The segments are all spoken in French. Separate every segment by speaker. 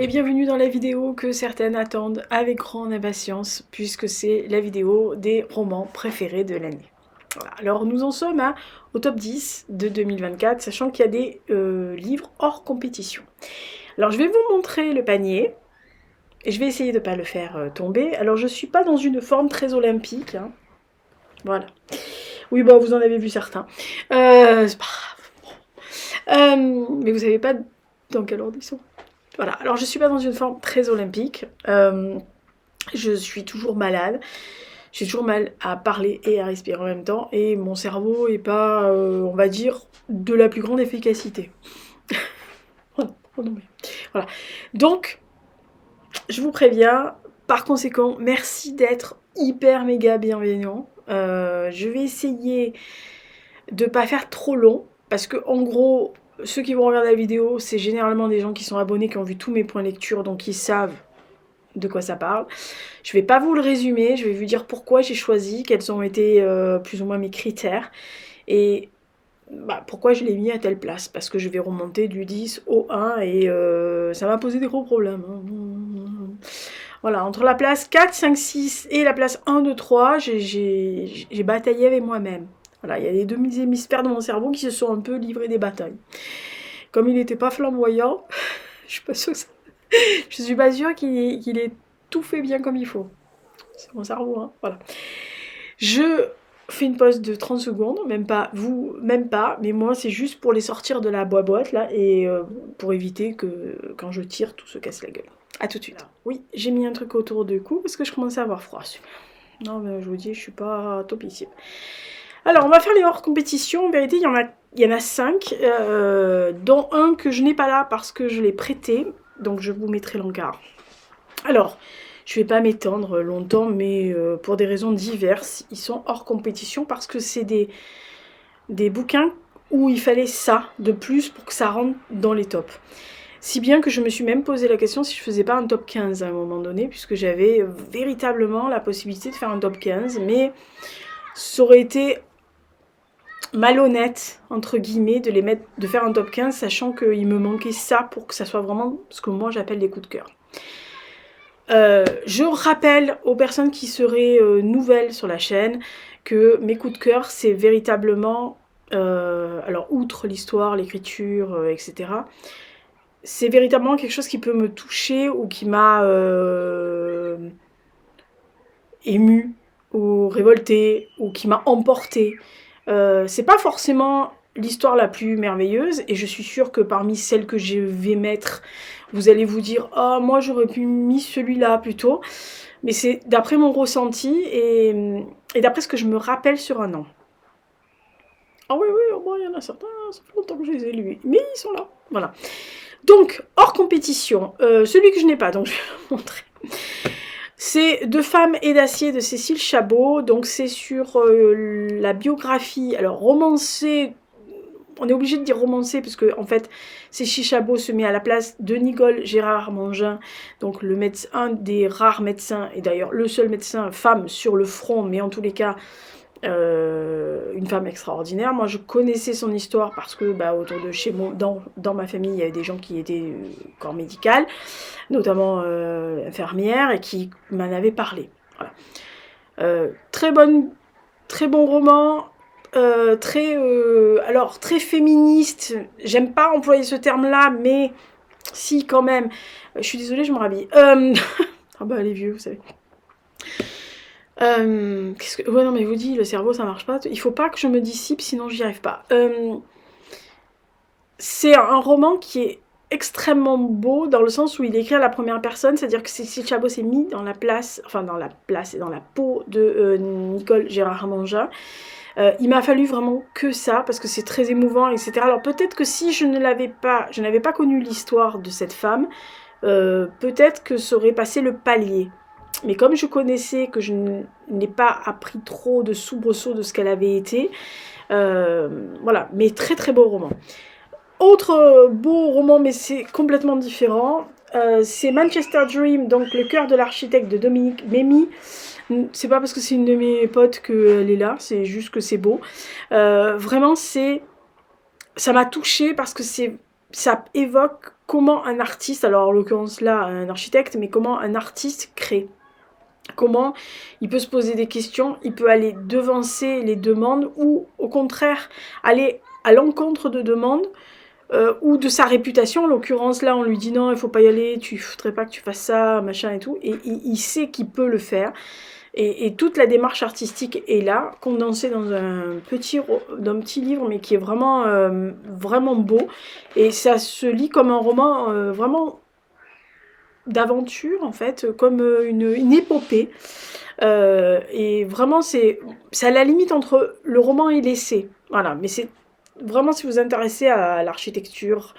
Speaker 1: et bienvenue dans la vidéo que certaines attendent avec grande impatience puisque c'est la vidéo des romans préférés de l'année. Voilà. Alors nous en sommes au top 10 de 2024, sachant qu'il y a des livres hors compétition. Alors je vais vous montrer le panier, et je vais essayer de ne pas le faire tomber. Alors je ne suis pas dans une forme très olympique, hein. Voilà. Oui, bah vous en avez vu certains. C'est pas grave. Mais vous savez pas dans quel ordre ils sont. Voilà, alors je suis pas dans une forme très olympique. Je suis toujours malade. J'ai toujours mal à parler et à respirer en même temps. Et mon cerveau est pas, on va dire, de la plus grande efficacité. Voilà. Donc, je vous préviens, par conséquent, merci d'être hyper méga bienveillant. Je vais essayer de pas faire trop long. Parce que, en gros, ceux qui vont regarder la vidéo, c'est généralement des gens qui sont abonnés, qui ont vu tous mes points lecture, donc ils savent de quoi ça parle. Je vais pas vous le résumer, je vais vous dire pourquoi j'ai choisi, quels ont été plus ou moins mes critères, et pourquoi je l'ai mis à telle place, parce que je vais remonter du 10 au 1, et ça m'a posé des gros problèmes. Voilà, entre la place 4, 5, 6 et la place 1, 2, 3, j'ai bataillé avec moi-même. Voilà, il y a les deux hémisphères de mon cerveau qui se sont un peu livrés des batailles. Comme il n'était pas flamboyant, je suis pas sûre que ça... Je suis pas sûre qu'il ait tout fait bien comme il faut. C'est mon cerveau, hein. Voilà. Je fais une pause de 30 secondes, même pas, vous, même pas, mais moi c'est juste pour les sortir de la boîte là, et pour éviter que quand je tire, tout se casse la gueule. A tout de suite. Oui, j'ai mis un truc autour du cou parce que je commençais à avoir froid. Non, mais je vous dis, je suis pas topissime. Alors, on va faire les hors compétition. En vérité, il y en a 5, dont un que je n'ai pas là parce que je l'ai prêté. Donc, je vous mettrai l'encart. Alors, je ne vais pas m'étendre longtemps, mais pour des raisons diverses, ils sont hors compétition parce que c'est des bouquins où il fallait ça de plus pour que ça rentre dans les tops. Si bien que je me suis même posé la question si je faisais pas un top 15 à un moment donné, puisque j'avais véritablement la possibilité de faire un top 15, mais ça aurait été malhonnête, entre guillemets, de faire un top 15, sachant qu'il me manquait ça pour que ça soit vraiment ce que moi j'appelle des coups de cœur. Je rappelle aux personnes qui seraient nouvelles sur la chaîne que mes coups de cœur, c'est véritablement, alors outre l'histoire, l'écriture, etc., c'est véritablement quelque chose qui peut me toucher ou qui m'a ému ou révolté ou qui m'a emporté. C'est pas forcément l'histoire la plus merveilleuse et je suis sûre que parmi celles que je vais mettre, vous allez vous dire « Ah, moi j'aurais pu mettre celui-là plutôt ». Mais c'est d'après mon ressenti et d'après ce que je me rappelle sur un an. Ah oui, oui, bon, il y en a certains, ça fait longtemps que je les ai lus, mais ils sont là, voilà. Donc, hors compétition, celui que je n'ai pas, donc je vais le montrer. C'est Deux femmes et d'acier de Cécile Chabot, donc c'est sur la biographie, alors romancée, on est obligé de dire romancée parce que en fait Cécile Chabot se met à la place de Nicole Gérard Mangin, donc le médecin, un des rares médecins, et d'ailleurs le seul médecin femme sur le front, mais en tous les cas une femme extraordinaire. Moi je connaissais son histoire parce que autour de chez moi, dans ma famille, il y avait des gens qui étaient corps médical, notamment infirmière, et qui m'en avaient parlé. Voilà. Très bon roman, alors très féministe. J'aime pas employer ce terme-là, mais si quand même. Je suis désolée, je me rhabille. Ah bah les vieux, vous savez. Ouais, non mais je vous dis, le cerveau ça marche pas. Il faut pas que je me dissipe, sinon j'y arrive pas. C'est un roman qui est extrêmement beau dans le sens où il est écrit à la première personne, c'est-à-dire que Cécile Chabot s'est mis dans la place, enfin dans la place et dans la peau de Nicole Gérard Mangin. Il m'a fallu vraiment que ça, parce que c'est très émouvant, etc. Alors peut-être que si je n'avais pas connu l'histoire de cette femme, peut-être que ça aurait passé le palier. Mais comme je connaissais, que je n'ai pas appris trop de soubresauts de ce qu'elle avait été, voilà, mais très très beau roman. Autre beau roman, mais c'est complètement différent, c'est Manchester Dream, donc Le cœur de l'architecte de Dominique Mémy. C'est pas parce que c'est une de mes potes qu'elle est là, c'est juste que c'est beau. Vraiment, ça m'a touchée parce que c'est ça évoque comment un artiste, alors en l'occurrence là un architecte, mais comment un artiste crée. Comment il peut se poser des questions, il peut aller devancer les demandes ou au contraire aller à l'encontre de demandes ou de sa réputation. En l'occurrence là on lui dit non il faut pas y aller, tu voudrais pas que tu fasses ça, machin et tout, et il sait qu'il peut le faire. Et toute la démarche artistique est là, condensée dans un petit livre, mais qui est vraiment, vraiment beau. Et ça se lit comme un roman vraiment d'aventure, en fait, comme une épopée. Et vraiment, c'est à la limite entre le roman et l'essai. Voilà, mais c'est vraiment, si vous vous intéressez à l'architecture,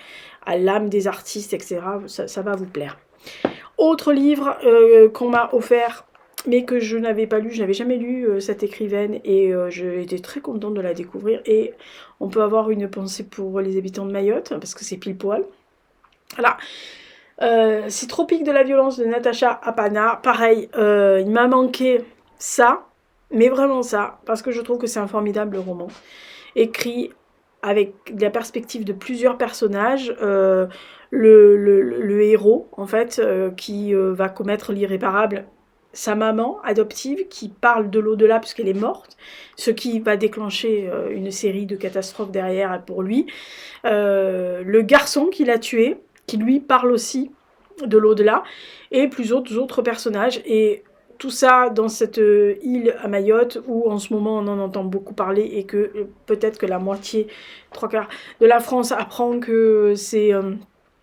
Speaker 1: à l'âme des artistes, etc., ça va vous plaire. Autre livre qu'on m'a offert, mais que je n'avais pas lu, je n'avais jamais lu cette écrivaine, et j'ai été très contente de la découvrir, et on peut avoir une pensée pour les habitants de Mayotte, parce que c'est pile poil. Voilà. C'est Tropique de la violence de Natacha Apana. Pareil, il m'a manqué ça, mais vraiment ça, parce que je trouve que c'est un formidable roman, écrit avec la perspective de plusieurs personnages. Le héros, en fait, qui va commettre l'irréparable, sa maman adoptive, qui parle de l'au-delà puisqu'elle est morte, ce qui va déclencher une série de catastrophes derrière pour lui. Le garçon qui l'a tué, qui lui parle aussi de l'au-delà, et plusieurs autres personnages. Et tout ça dans cette île à Mayotte, où en ce moment on en entend beaucoup parler, et que peut-être que la moitié, 3/4 de la France apprend que c'est...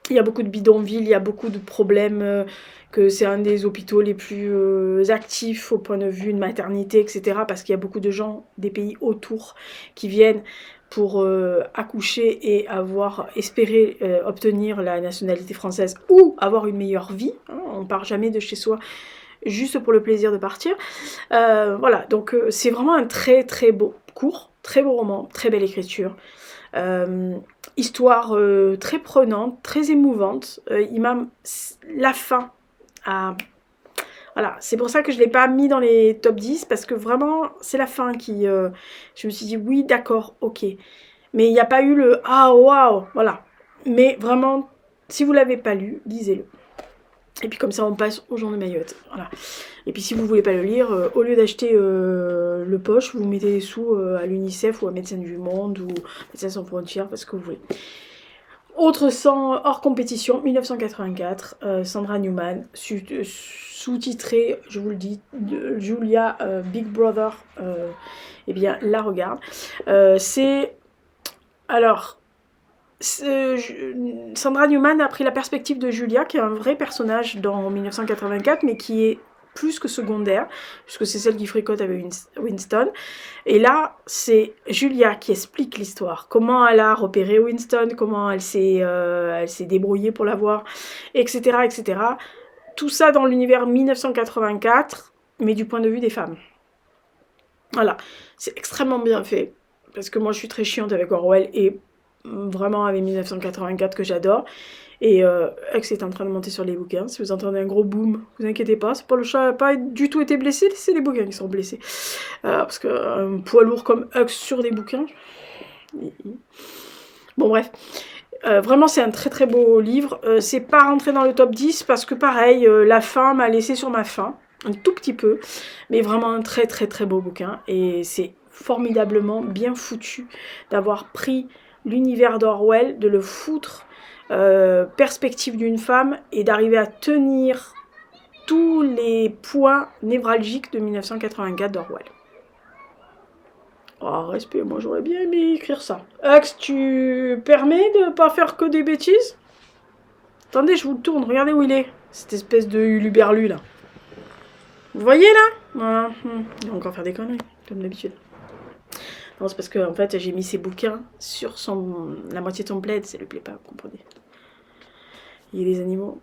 Speaker 1: il y a beaucoup de bidonvilles, il y a beaucoup de problèmes, que c'est un des hôpitaux les plus actifs au point de vue de maternité, etc. Parce qu'il y a beaucoup de gens des pays autour qui viennent pour accoucher et espérer obtenir la nationalité française ou avoir une meilleure vie. Hein, on part jamais de chez soi juste pour le plaisir de partir. Voilà, donc c'est vraiment un très très beau cours, très beau roman, très belle écriture. Histoire très prenante, très émouvante. La fin voilà, c'est pour ça que je ne l'ai pas mis dans les top 10, parce que vraiment, c'est la fin qui... je me suis dit, oui, d'accord, ok. Mais il n'y a pas eu le « ah, waouh !» Voilà. Mais vraiment, si vous ne l'avez pas lu, lisez-le. Et puis comme ça, on passe aux gens de Mayotte. Voilà. Et puis si vous ne voulez pas le lire, au lieu d'acheter le poche, vous mettez des sous à l'UNICEF ou à Médecins du Monde ou Médecins sans frontières, parce que vous voulez. Autre sang hors compétition, 1984, Sandra Newman, sous-titré, je vous le dis, Julia Big Brother, eh bien, la regarde. Sandra Newman a pris la perspective de Julia, qui est un vrai personnage dans 1984, mais qui est plus que secondaire, puisque c'est celle qui fricote avec Winston. Et là, c'est Julia qui explique l'histoire. Comment elle a repéré Winston, comment elle s'est débrouillée pour l'avoir, etc., etc. Tout ça dans l'univers 1984, mais du point de vue des femmes. Voilà, c'est extrêmement bien fait, parce que moi je suis très chiante avec Orwell, et vraiment avec 1984 que j'adore. Et X est en train de monter sur les bouquins. Si vous entendez un gros boom, vous inquiétez pas, c'est pas le chat n'a pas du tout été blessé, c'est les bouquins qui sont blessés. Parce qu'un poids lourd comme X sur des bouquins... Bon bref, vraiment c'est un très très beau livre. C'est pas rentré dans le top 10 parce que pareil, la fin m'a laissé sur ma faim, un tout petit peu, mais vraiment un très très très beau bouquin. Et c'est formidablement bien foutu d'avoir pris l'univers d'Orwell, de le foutre perspective d'une femme, et d'arriver à tenir tous les points névralgiques de 1984 d'Orwell. Oh, respect, moi j'aurais bien aimé écrire ça. Axe, tu permets de pas faire que des bêtises? Attendez, je vous le tourne, regardez où il est, cette espèce de huluberlu là. Vous voyez là? Voilà, il va encore faire des conneries, comme d'habitude. Non, c'est parce que en fait j'ai mis ses bouquins sur la moitié de son plaid, ça lui plaît pas, vous comprenez. Il y a des animaux.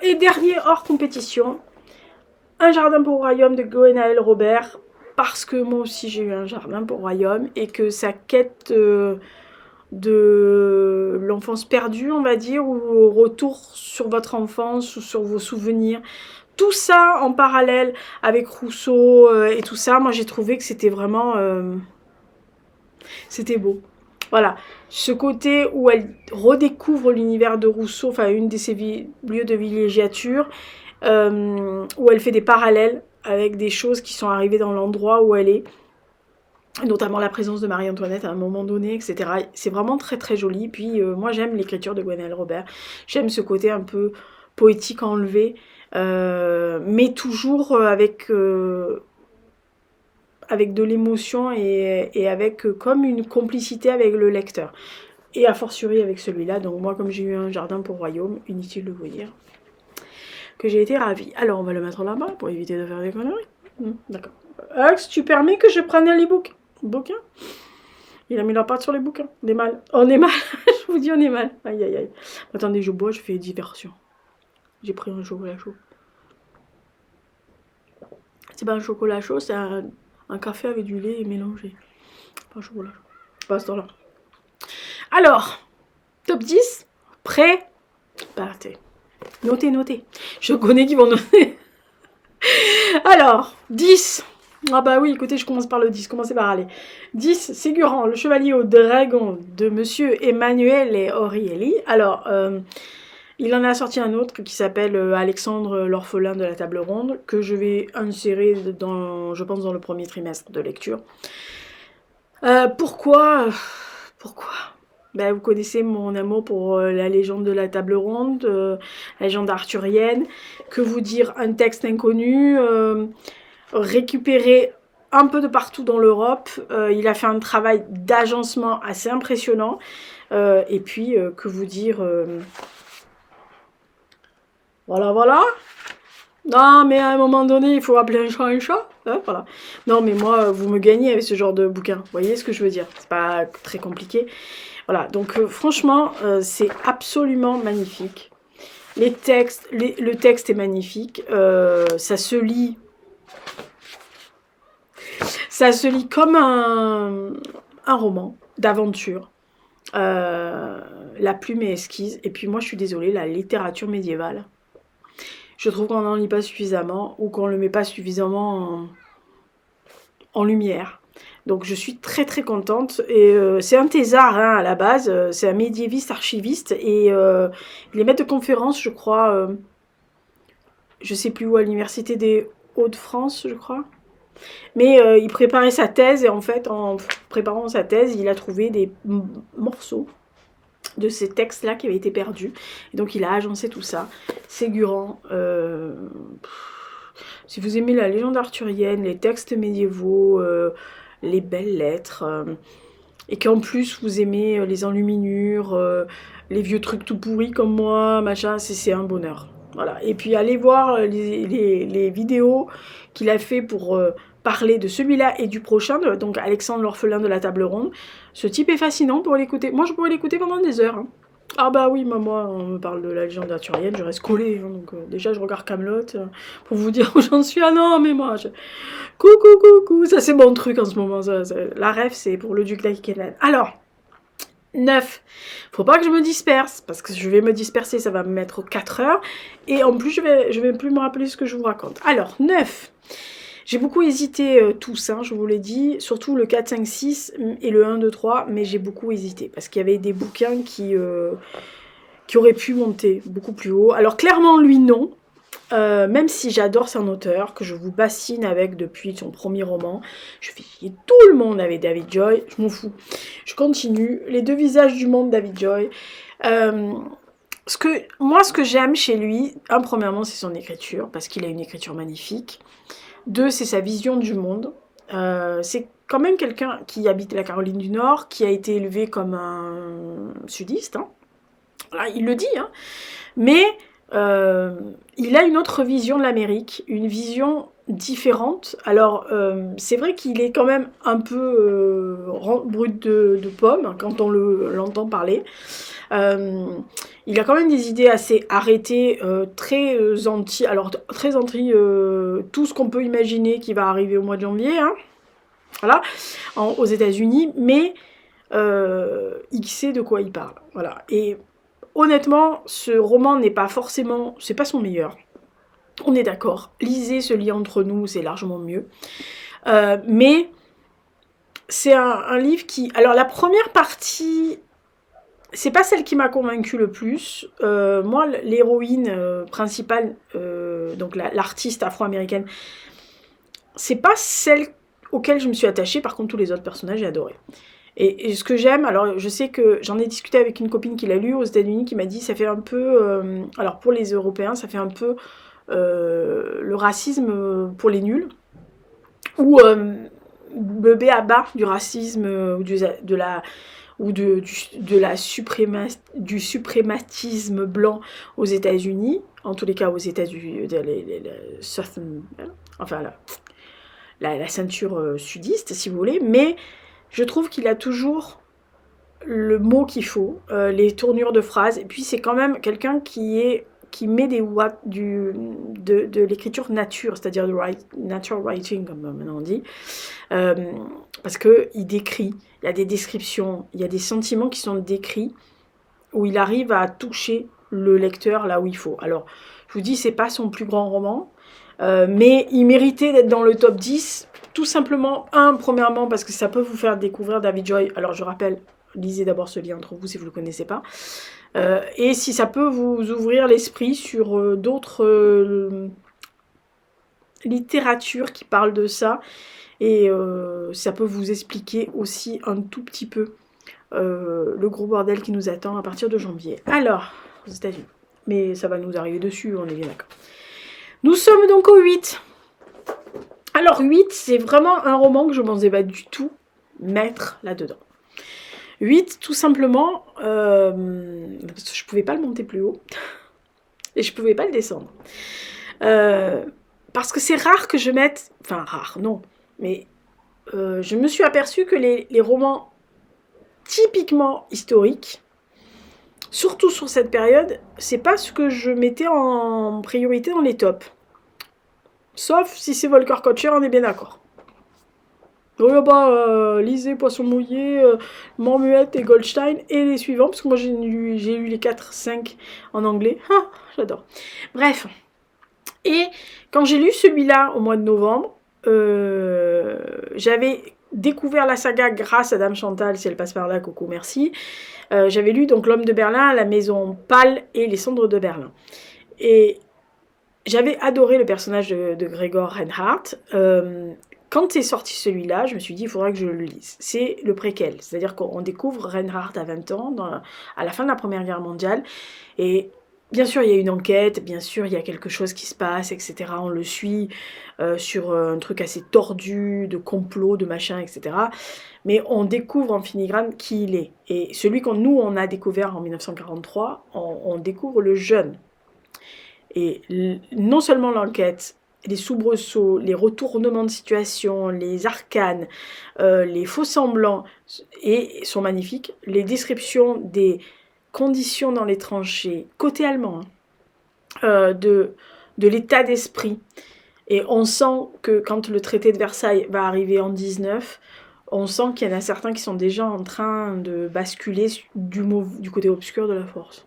Speaker 1: Et dernier hors compétition, Un jardin pour royaume de Gwenaël Robert, parce que moi aussi j'ai eu un jardin pour royaume, et que sa quête de l'enfance perdue, on va dire, ou retour sur votre enfance ou sur vos souvenirs, tout ça en parallèle avec Rousseau et tout ça, moi j'ai trouvé que c'était vraiment... c'était beau. Voilà, ce côté où elle redécouvre l'univers de Rousseau, enfin une de ses lieux de villégiature, où elle fait des parallèles avec des choses qui sont arrivées dans l'endroit où elle est, notamment la présence de Marie-Antoinette à un moment donné, etc. C'est vraiment très très joli. Puis moi j'aime l'écriture de Gwenaëlle Robert, j'aime ce côté un peu poétique enlevé, mais toujours avec de l'émotion et avec comme une complicité avec le lecteur. Et a fortiori avec celui-là, donc moi comme j'ai eu un jardin pour royaume, inutile de vous dire que j'ai été ravie. Alors on va le mettre là-bas pour éviter de faire des conneries. D'accord. Axe, tu permets que je prenne un e-book bouquin? Il a mis la patte sur les bouquins. On est mal. On est mal. Je vous dis, on est mal. Aïe, aïe, aïe. Attendez, je bois, je fais diversion. J'ai pris un chocolat chaud. C'est pas un chocolat chaud, c'est un café avec du lait mélangé. Pas un chocolat chaud. Pas à ce temps-là. Alors, top 10. Prêt? Partez. Notez, notez. Je connais qui vont noter. Alors, 10. Ah bah oui, écoutez, je commence par le 10. Commencez par aller. 10, Ségurant, le chevalier au dragon de Monsieur Emanuele Orielli. Alors, il en a sorti un autre qui s'appelle Alexandre l'orphelin de la table ronde, que je vais insérer dans, je pense, dans le premier trimestre de lecture. Pourquoi ben, vous connaissez mon amour pour la légende de la table ronde, la légende arthurienne. Que vous dire, un texte inconnu, récupéré un peu de partout dans l'Europe. Il a fait un travail d'agencement assez impressionnant. Et puis, que vous dire... Voilà, voilà. Non, mais à un moment donné, il faut appeler un chat un chat. Hein, voilà. Non, mais moi, vous me gagnez avec ce genre de bouquin. Vous voyez ce que je veux dire? C'est pas très compliqué. Voilà, donc franchement, c'est absolument magnifique. Les textes, le texte est magnifique. Ça se lit comme un roman d'aventure. La plume est esquisse. Et puis moi, je suis désolée, la littérature médiévale, je trouve qu'on n'en lit pas suffisamment ou qu'on ne le met pas suffisamment en lumière. Donc je suis très très contente. Et c'est un thésard hein, à la base, c'est un médiéviste archiviste. Et il est maître de conférence, je crois, je sais plus où, à l'université des Hauts-de-France, je crois. Mais il préparait sa thèse et en fait, en préparant sa thèse, il a trouvé des morceaux de ces textes-là qui avaient été perdus. Et donc il a agencé tout ça. Ségurant, si vous aimez la légende arthurienne, les textes médiévaux, les belles lettres, et qu'en plus vous aimez les enluminures, les vieux trucs tout pourris comme moi, machin, c'est un bonheur. Voilà. Et puis allez voir les vidéos qu'il a fait pour parler de celui-là et du prochain, donc Alexandre l'orphelin de la table ronde. Ce type est fascinant pour l'écouter. Moi je pourrais l'écouter pendant des heures. Hein. Ah bah oui, moi on me parle de la légende arthurienne, je reste collée. Hein, donc déjà je regarde Kaamelott pour vous dire où j'en suis. Ah non mais moi, coucou, ça c'est mon truc en ce moment. La rêve c'est pour le duc d'Aquitaine. Alors, 9. Faut pas que je me disperse, parce que je vais me disperser, ça va me mettre 4 heures. Et en plus, je vais plus me rappeler ce que je vous raconte. Alors, 9. J'ai beaucoup hésité tous, hein, je vous l'ai dit, surtout le 4, 5, 6 et le 1, 2, 3, mais j'ai beaucoup hésité, parce qu'il y avait des bouquins qui auraient pu monter beaucoup plus haut. Alors clairement, lui, non. Même si j'adore son auteur, que je vous bassine avec depuis son premier roman, je fais chier tout le monde avec David Joy, je m'en fous. Je continue. Les deux visages du monde, David Joy. Ce que j'aime chez lui, premièrement, c'est son écriture, parce qu'il a une écriture magnifique. 2, c'est sa vision du monde. C'est quand même quelqu'un qui habite la Caroline du Nord, qui a été élevé comme un sudiste. Hein. Voilà, il le dit, hein. Mais il a une autre vision de l'Amérique, une vision différente. Alors, c'est vrai qu'il est quand même un peu brut de pomme quand on l'entend parler. Il a quand même des idées assez arrêtées, très anti, tout ce qu'on peut imaginer qui va arriver au mois de janvier, hein, voilà, aux États-Unis, mais il sait de quoi il parle, voilà. Et honnêtement, ce roman n'est pas forcément, c'est pas son meilleur. On est d'accord. Lisez Ce lit entre nous, c'est largement mieux. Mais c'est un livre qui... Alors, la première partie, c'est pas celle qui m'a convaincue le plus. Moi, l'héroïne principale, donc l'artiste afro-américaine, c'est pas celle auquel je me suis attachée. Par contre, tous les autres personnages, j'ai adoré. Et ce que j'aime, alors je sais que j'en ai discuté avec une copine qui l'a lu aux États-Unis, qui m'a dit ça fait un peu, alors pour les Européens, ça fait un peu le racisme pour les nuls, ou le b.a.-ba du racisme du suprématisme blanc aux États-Unis, en tous les cas aux États-Unis, enfin la ceinture sudiste, si vous voulez, mais je trouve qu'il a toujours le mot qu'il faut, les tournures de phrases, et puis c'est quand même quelqu'un qui met de l'écriture nature, c'est-à-dire de natural writing, comme maintenant on dit, parce qu'il décrit, il y a des descriptions, il y a des sentiments qui sont décrits, où il arrive à toucher le lecteur là où il faut. Alors, je vous dis, c'est pas son plus grand roman, mais il méritait d'être dans le top 10, tout simplement, premièrement, parce que ça peut vous faire découvrir David Joy. Alors, je rappelle, lisez d'abord ce livre entre vous si vous ne le connaissez pas. Et si ça peut vous ouvrir l'esprit sur d'autres littératures qui parlent de ça. Et ça peut vous expliquer aussi un tout petit peu le gros bordel qui nous attend à partir de janvier. Alors, aux États-Unis. Mais ça va nous arriver dessus, on est bien d'accord. Nous sommes donc au 8. Alors 8, c'est vraiment un roman que je ne pensais pas du tout mettre là-dedans. 8, tout simplement, parce que je ne pouvais pas le monter plus haut. Et je ne pouvais pas le descendre. Parce que c'est rare que je mette... Enfin, rare, non. Mais je me suis aperçue que les romans typiquement historiques, surtout sur cette période, c'est pas ce que je mettais en priorité dans les tops. Sauf si c'est Volker Kocher, on est bien d'accord. Oui, bah, lisez Poisson mouillé, Mormuette et Goldstein et les suivants, parce que moi j'ai lu les 4-5 en anglais. Ah, j'adore. Bref. Et quand j'ai lu celui-là au mois de novembre, j'avais découvert la saga grâce à Dame Chantal, si elle passe par là, coucou, merci. J'avais lu donc L'Homme de Berlin, La Maison Pâle et Les Cendres de Berlin. Et j'avais adoré le personnage de Gregor Reinhardt. Quand est sorti celui-là, je me suis dit, il faudra que je le lise. C'est le préquel, c'est-à-dire qu'on découvre Reinhardt à 20 ans, à la fin de la Première Guerre mondiale. Et bien sûr, il y a une enquête, bien sûr, il y a quelque chose qui se passe, etc. On le suit sur un truc assez tordu, de complot, de machin, etc. Mais on découvre en filigrane qui il est. Et celui on a découvert en 1943, on découvre le jeune. Et non seulement l'enquête, les soubresauts, les retournements de situation, les arcanes, les faux-semblants sont magnifiques. Les descriptions des conditions dans les tranchées, côté allemand, de l'état d'esprit. Et on sent que quand le traité de Versailles va arriver en 19, on sent qu'il y en a certains qui sont déjà en train de basculer du côté obscur de la force.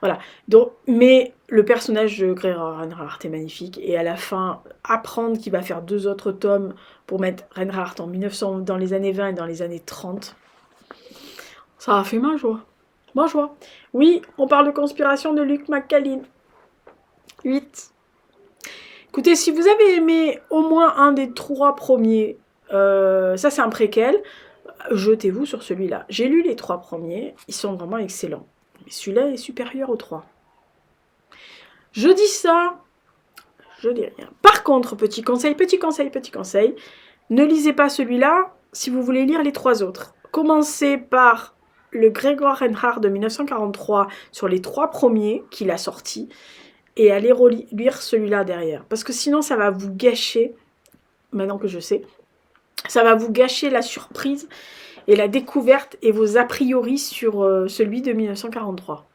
Speaker 1: Voilà. Donc, mais le personnage de Gregor Reinhardt est magnifique. Et à la fin, apprendre qu'il va faire 2 autres tomes pour mettre Reinhardt en 1900, dans les années 20 et dans les années 30, ça a fait ma joie. Ma joie. Oui, on parle de Conspiration de Luke McCallin. 8. Écoutez, si vous avez aimé au moins un des 3 premiers, ça c'est un préquel, jetez-vous sur celui-là. J'ai lu les 3 premiers, ils sont vraiment excellents. Mais celui-là est supérieur aux 3. Je dis ça, je dis rien. Par contre, petit conseil, ne lisez pas celui-là si vous voulez lire les 3 autres. Commencez par le Gregor Reinhardt de 1943 sur les 3 premiers qu'il a sortis et allez lire celui-là derrière. Parce que sinon, ça va vous gâcher, maintenant que je sais, ça va vous gâcher la surprise et la découverte et vos a priori sur celui de 1943.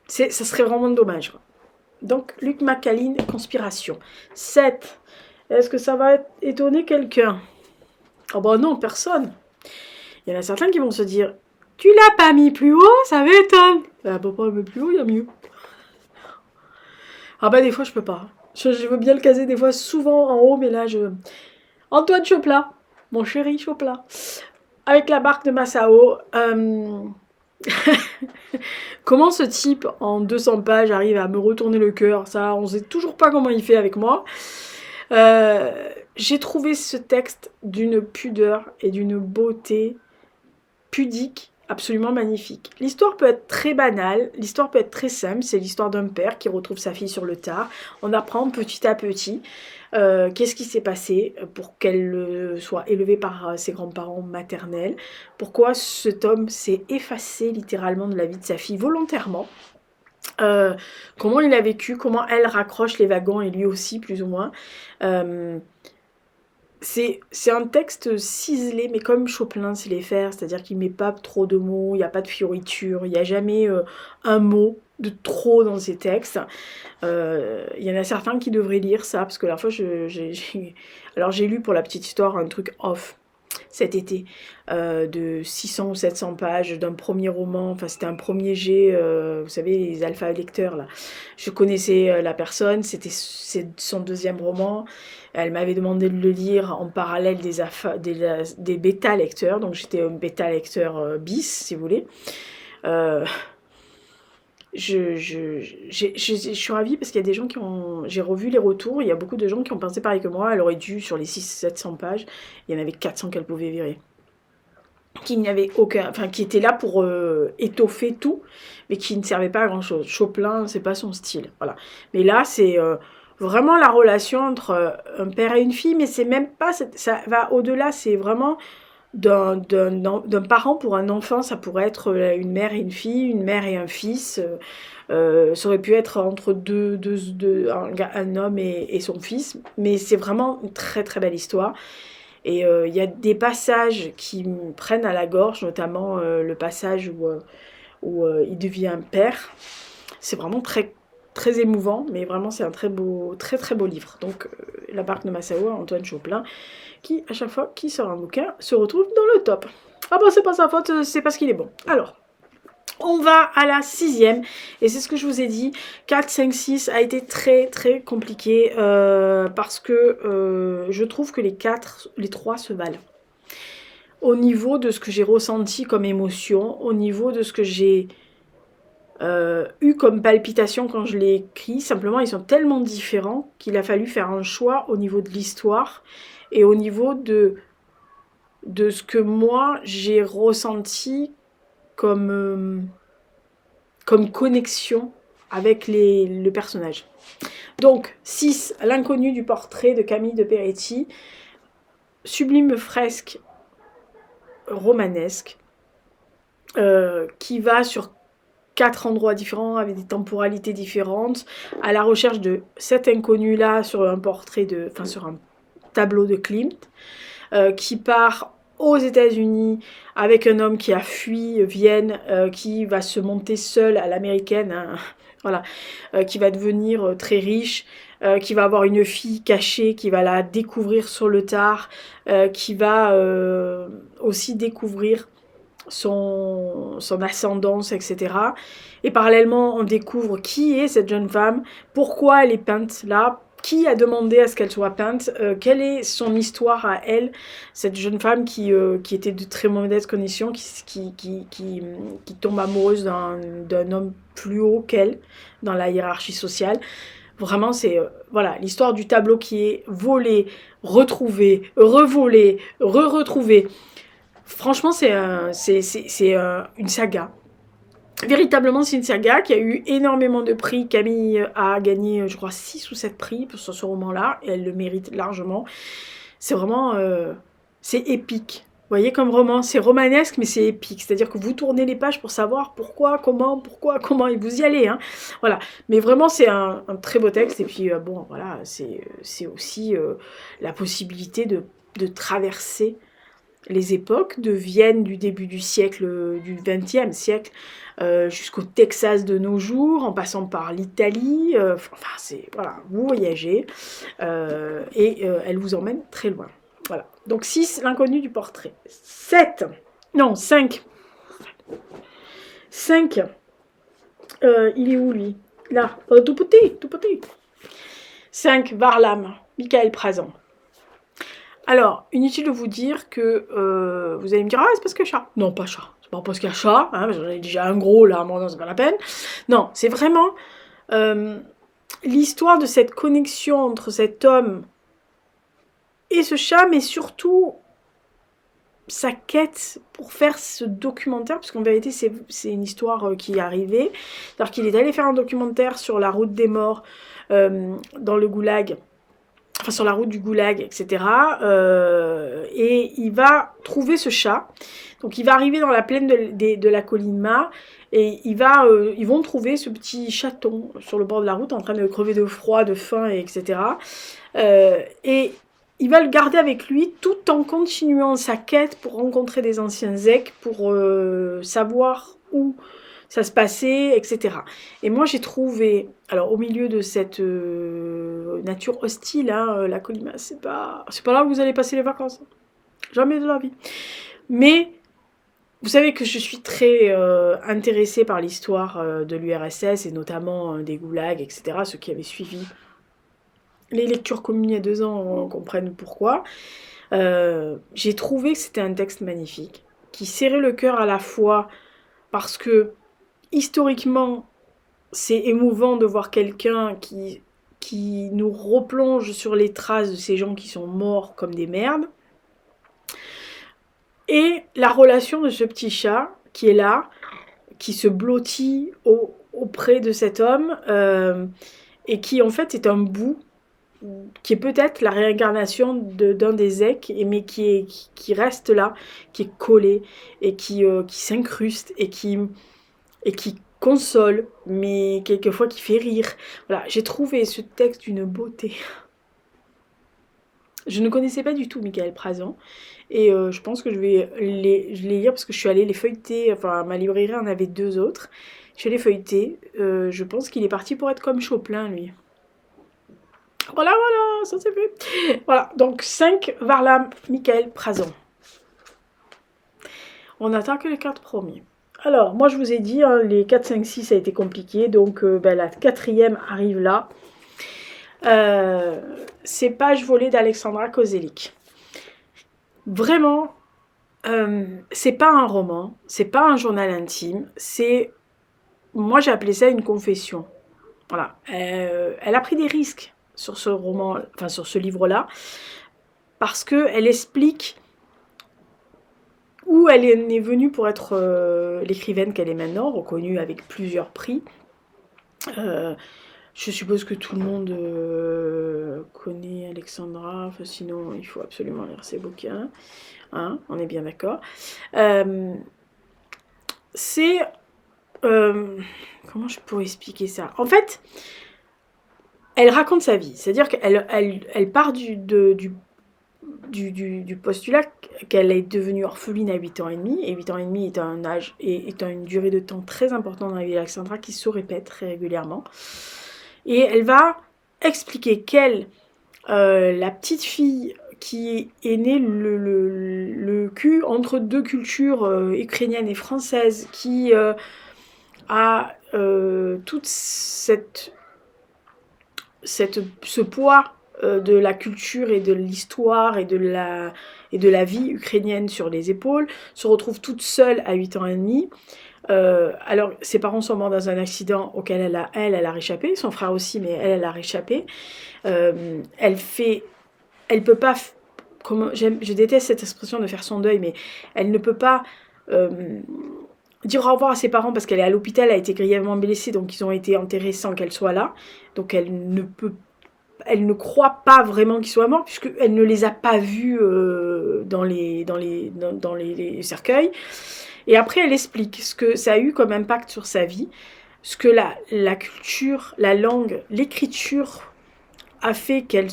Speaker 1: Ça serait vraiment dommage. Donc, Luke McCallin, Conspiration. 7. Est-ce que ça va étonner quelqu'un? Oh bah non, personne. Il y en a certains qui vont se dire, tu l'as pas mis plus haut, ça m'étonne. Ah bah pas le mettre plus haut, il y a mieux. Ah bah des fois je peux pas. Je veux bien le caser des fois souvent en haut, mais là je... Antoine Chopla. mon chéri Chopin, avec la barque de Masao. Comment ce type, en 200 pages, arrive à me retourner le cœur? Ça, on sait toujours pas comment il fait avec moi. J'ai trouvé ce texte d'une pudeur et d'une beauté pudique absolument magnifique. L'histoire peut être très banale, l'histoire peut être très simple, c'est l'histoire d'un père qui retrouve sa fille sur le tard. On apprend petit à petit qu'est-ce qui s'est passé pour qu'elle soit élevée par ses grands-parents maternels, pourquoi cet homme s'est effacé littéralement de la vie de sa fille volontairement. Comment il a vécu, comment elle raccroche les wagons et lui aussi plus ou moins. C'est un texte ciselé, mais comme Chopin sait les faire, c'est-à-dire qu'il met pas trop de mots, il n'y a pas de fioritures, il n'y a jamais un mot de trop dans ses textes. Il y en a certains qui devraient lire ça, parce que la fois, alors j'ai lu pour la petite histoire un truc off cet été, de 600 ou 700 pages d'un premier roman, enfin c'était un premier jet, vous savez, les alpha lecteurs là. Je connaissais la personne, c'est son deuxième roman, elle m'avait demandé de le lire en parallèle des bêta lecteurs, donc j'étais un bêta lecteur bis, si vous voulez. Je suis ravie parce qu'il y a des gens qui ont... J'ai revu les retours, il y a beaucoup de gens qui ont pensé pareil que moi, elle aurait dû, sur les 600-700 pages, il y en avait 400 qu'elle pouvait virer. Qu'il n'y avait aucun... Enfin, qui était là pour étoffer tout, mais qui ne servait pas à grand-chose. Chopin, c'est pas son style, voilà. Mais là, c'est vraiment la relation entre un père et une fille, mais c'est même pas... Ça va au-delà, c'est vraiment... d'un parent pour un enfant, ça pourrait être une mère et une fille, une mère et un fils. Ça aurait pu être entre un homme et son fils. Mais c'est vraiment une très très belle histoire. Et il y a des passages qui me prennent à la gorge, notamment le passage où il devient père. C'est vraiment très très émouvant, mais vraiment c'est un très très beau livre. Donc La barque de Masao, Antoine Chopin, qui à chaque fois qu'il sort un bouquin se retrouve dans le top. Ah bon, c'est pas sa faute, c'est parce qu'il est bon. Alors, on va à la 6e, et c'est ce que je vous ai dit, 4, 5, 6 a été très très compliqué, parce que je trouve que les 3 se valent. Au niveau de ce que j'ai ressenti comme émotion, au niveau de ce que j'ai eu comme palpitation quand je l'ai écrit, simplement ils sont tellement différents qu'il a fallu faire un choix au niveau de l'histoire et au niveau de ce que moi j'ai ressenti comme connexion avec le personnage. Donc 6, l'inconnu du portrait de Camille de Peretti, sublime fresque romanesque qui va sur 4 endroits différents avec des temporalités différentes, à la recherche de cet inconnu-là sur un portrait sur un tableau de Klimt, qui part aux États-Unis avec un homme qui a fui Vienne, qui va se monter seul à l'américaine, hein, voilà, qui va devenir très riche, qui va avoir une fille cachée, qui va la découvrir sur le tard, qui va aussi découvrir son ascendance, etc. Et parallèlement, on découvre qui est cette jeune femme, pourquoi elle est peinte là, qui a demandé à ce qu'elle soit peinte, quelle est son histoire à elle, cette jeune femme qui était de très mauvaise condition, qui tombe amoureuse d'un homme plus haut qu'elle dans la hiérarchie sociale. Vraiment, c'est voilà, l'histoire du tableau qui est volé, retrouvé, revolé, re-retrouvé. Franchement, c'est une saga. Véritablement, c'est une saga qui a eu énormément de prix. Camille a gagné, je crois, 6 ou 7 prix pour ce roman-là, et elle le mérite largement. C'est vraiment... c'est épique. Vous voyez, comme roman, c'est romanesque, mais c'est épique. C'est-à-dire que vous tournez les pages pour savoir pourquoi, comment, et vous y allez. Hein. Voilà. Mais vraiment, c'est un très beau texte. Et puis, bon, voilà, c'est aussi la possibilité de traverser les époques, de Vienne du début du siècle, du XXe siècle, jusqu'au Texas de nos jours, en passant par l'Italie. Enfin, c'est... Voilà, vous voyagez, et elle vous emmène très loin. Voilà. Donc 6, l'inconnu du portrait. 7, non, 5. 5, il est où, lui? Là, tout petit, tout petit. 5, Varlam, Michael Prazan. Alors, inutile de vous dire que vous allez me dire, ah, c'est parce qu'il y a chat. Non, pas chat. C'est pas parce qu'il y a chat, hein, j'en ai déjà un gros là, bon, non, c'est pas la peine. Non, c'est vraiment l'histoire de cette connexion entre cet homme et ce chat, mais surtout sa quête pour faire ce documentaire, parce qu'en vérité c'est une histoire qui est arrivée, alors qu'il est allé faire un documentaire sur la route des morts dans le goulag, enfin sur la route du goulag, etc. Et il va trouver ce chat, donc il va arriver dans la plaine de la colline Ma, et ils vont trouver ce petit chaton sur le bord de la route en train de crever de froid, de faim, etc. Et il va le garder avec lui tout en continuant sa quête pour rencontrer des anciens zecs, pour savoir où ça se passait, etc. Et moi j'ai trouvé, alors au milieu de cette nature hostile, hein, la Colima, c'est pas là où vous allez passer les vacances. Jamais de la vie. Mais vous savez que je suis très intéressée par l'histoire de l'URSS et notamment des goulags, etc. Ceux qui avaient suivi les lectures communes il y a 2 ans comprennent pourquoi. J'ai trouvé que c'était un texte magnifique, qui serrait le cœur à la fois parce que historiquement, c'est émouvant de voir quelqu'un qui nous replonge sur les traces de ces gens qui sont morts comme des merdes. Et la relation de ce petit chat qui est là, qui se blottit auprès de cet homme, et qui en fait est un bout qui est peut-être la réincarnation d'un des Ek, mais qui reste là, qui est collé, et qui s'incruste, et qui console, mais quelquefois qui fait rire. Voilà, j'ai trouvé ce texte d'une beauté. Je ne connaissais pas du tout Michael Prazan, et je pense que je vais les lire, parce que je suis allée les feuilleter, enfin ma librairie en avait 2 autres, je suis allée feuilleter, je pense qu'il est parti pour être comme Chopin, lui. Voilà, ça c'est fait. Voilà, donc 5 Varlam, Michael Prazan. On n'attend que les 4 premiers. Alors, moi je vous ai dit, hein, les 4, 5, 6 ça a été compliqué, donc la 4e arrive là. C'est Pages volées d'Alexandra Kozelik. Vraiment, c'est pas un roman, c'est pas un journal intime, c'est... Moi j'ai appelé ça une confession. Voilà, elle a pris des risques sur ce roman, enfin sur ce livre-là, parce qu'elle explique où elle est venue pour être l'écrivaine qu'elle est maintenant, reconnue avec plusieurs prix. Je suppose que tout le monde connaît Alexandra, enfin, sinon il faut absolument lire ses bouquins, hein, on est bien d'accord. C'est... comment je pourrais expliquer ça? En fait, elle raconte sa vie, c'est-à-dire qu'elle part du postulat qu'elle est devenue orpheline à 8 ans et demi, et 8 ans et demi est un âge, étant une durée de temps très importante dans la vie d'Alexandra qui se répète très régulièrement. Et elle va expliquer qu'elle, la petite fille qui est née le cul entre 2 cultures ukrainiennes et françaises, qui a toute ce poids de la culture et de l'histoire et de la vie ukrainienne sur les épaules, se retrouve toute seule à 8 ans et demi. Alors, ses parents sont morts dans un accident auquel elle a réchappé, son frère aussi, mais elle a réchappé. Elle peut pas... je déteste cette expression de faire son deuil, mais elle ne peut pas... dire au revoir à ses parents parce qu'elle est à l'hôpital, elle a été grièvement blessée, donc ils ont été enterrés sans qu'elle soit là. Donc elle ne croit pas vraiment qu'ils soient morts, puisqu'elle ne les a pas vus dans les cercueils. Et après, elle explique ce que ça a eu comme impact sur sa vie, ce que la culture, la langue, l'écriture a fait que